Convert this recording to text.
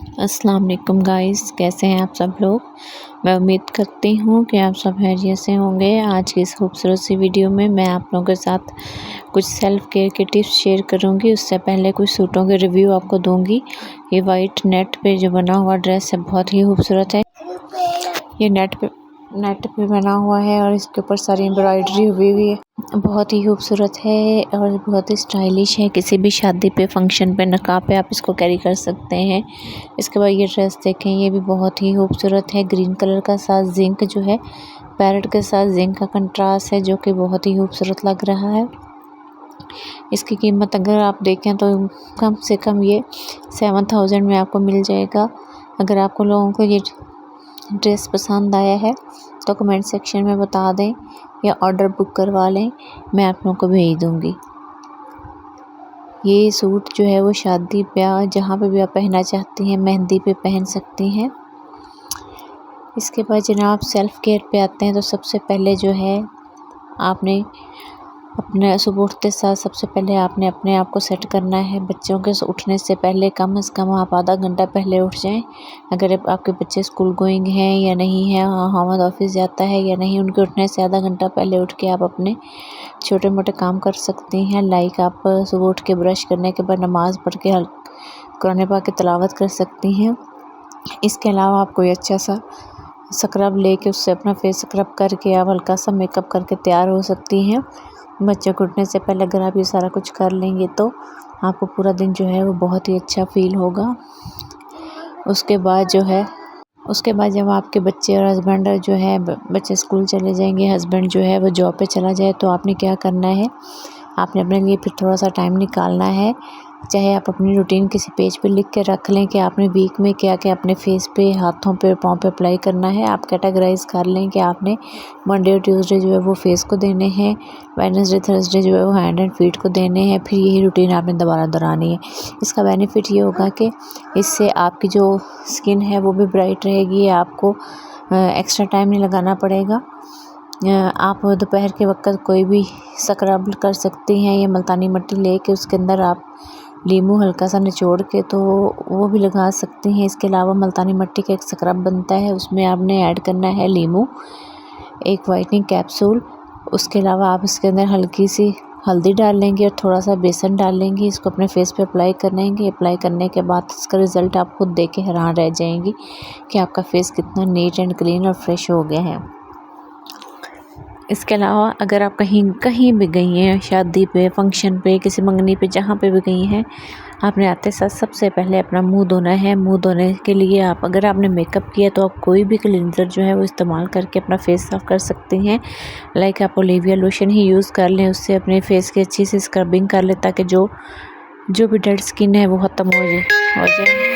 अस्सलाम वालेकुम गाइस, कैसे हैं आप सब लोग। मैं उम्मीद करती हूँ कि आप सब खैरियत से होंगे। आज की इस खूबसूरत सी वीडियो में मैं आप लोगों के साथ कुछ सेल्फ़ केयर के टिप्स शेयर करूँगी। उससे पहले कुछ सूटों के रिव्यू आपको दूँगी। ये वाइट नेट पे जो बना हुआ ड्रेस है बहुत ही खूबसूरत है। ये नेट पे बना हुआ है और इसके ऊपर सारी एम्ब्रॉयडरी हुई हुई है। बहुत ही खूबसूरत है और बहुत ही स्टाइलिश है। किसी भी शादी पे, फंक्शन पे, निकाह पे आप इसको कैरी कर सकते हैं। इसके बाद ये ड्रेस देखें, ये भी बहुत ही खूबसूरत है। ग्रीन कलर का साथ जिंक जो है, पैरेट के साथ जिंक का कंट्रास्ट है जो कि बहुत ही खूबसूरत लग रहा है। इसकी कीमत अगर आप देखें तो कम से कम ये 7000 में आपको मिल जाएगा। अगर आपको लोगों को ये ड्रेस पसंद आया है तो कमेंट सेक्शन में बता दें या ऑर्डर बुक करवा लें, मैं आप लोगों को भेज दूँगी। ये सूट जो है वो शादी ब्याह जहाँ पे भी आप पहनना चाहती हैं, मेहंदी पे पहन सकती हैं। इसके बाद जनाब सेल्फ़ केयर पे आते हैं तो सबसे पहले जो है आपने अपने सुबह उठते साथ सबसे पहले आपने अपने आप को सेट करना है। बच्चों के उठने से पहले कम से कम आप आधा घंटा पहले उठ जाएं। अगर आपके बच्चे स्कूल गोइंग हैं या नहीं है, हामिद ऑफिस जाता है या नहीं, उनके उठने से आधा घंटा पहले उठ के आप अपने छोटे मोटे काम कर सकती हैं। लाइक आप सुबह उठ के ब्रश करने के बाद नमाज़ पढ़ के कुरान पाक की तिलावत कर सकती हैं। इसके अलावा आप कोई अच्छा सा स्क्रब लेके उससे अपना फेस स्क्रब करके आप हल्का सा मेकअप करके तैयार हो सकती हैं। बच्चे को उठने से पहले अगर आप ये सारा कुछ कर लेंगे तो आपको पूरा दिन जो है वो बहुत ही अच्छा फील होगा। उसके बाद जब आपके बच्चे और हस्बैंड जो है, बच्चे स्कूल चले जाएंगे, हस्बैंड जो है वो जॉब पे चला जाए, तो आपने क्या करना है, आपने अपने लिए फिर थोड़ा सा टाइम निकालना है। चाहे आप अपनी रूटीन किसी पेज पे लिख के रख लें कि आपने वीक में क्या क्या अपने फेस पे, हाथों पे, पाँव पे अप्लाई करना है। आप कैटेगराइज कर लें कि आपने मंडे और ट्यूसडे जो है वो फेस को देने हैं, वेडनेसडे थर्सडे जो है वो हैंड एंड फीट को देने हैं। फिर यही रूटीन आपने दोबारा दोहरानी है। इसका बेनिफिट ये होगा कि इससे आपकी जो स्किन है वो भी ब्राइट रहेगी। आपको एक्स्ट्रा टाइम नहीं लगाना पड़ेगा। आप दोपहर के वक्त कोई भी स्क्रब कर सकती हैं या मुल्तानी मिट्टी लेके उसके अंदर आप लीमू हल्का सा निचोड़ के तो वो भी लगा सकती हैं। इसके अलावा मुल्तानी मिट्टी का एक स्क्रब बनता है, उसमें आपने ऐड करना है लीमू, एक वाइटनिंग कैप्सूल। उसके अलावा आप इसके अंदर हल्की सी हल्दी डाल लेंगे और थोड़ा सा बेसन डाल लेंगे। इसको अपने फेस पे अप्लाई करेंगे। अप्लाई करने के बाद इसका रिज़ल्ट आप खुद देख के हैरान रह जाएंगी कि आपका फेस कितना नीट एंड क्लीन और फ्रेश हो गया है। इसके अलावा अगर आप कहीं भी गई हैं, शादी पे, फंक्शन पे, किसी मंगनी पे, जहाँ पे भी गई हैं, आपने आते साथ सबसे पहले अपना मुंह धोना है। मुंह धोने के लिए अगर आपने मेकअप किया तो आप कोई भी क्लींजर जो है वो इस्तेमाल करके अपना फेस साफ़ कर सकती हैं। लाइक आप ओलिविया लोशन ही यूज़ कर लें, उससे अपने फेस की अच्छी सी स्क्रबिंग कर लें ताकि जो भी डेड स्किन है वो ख़त्म हो जाए।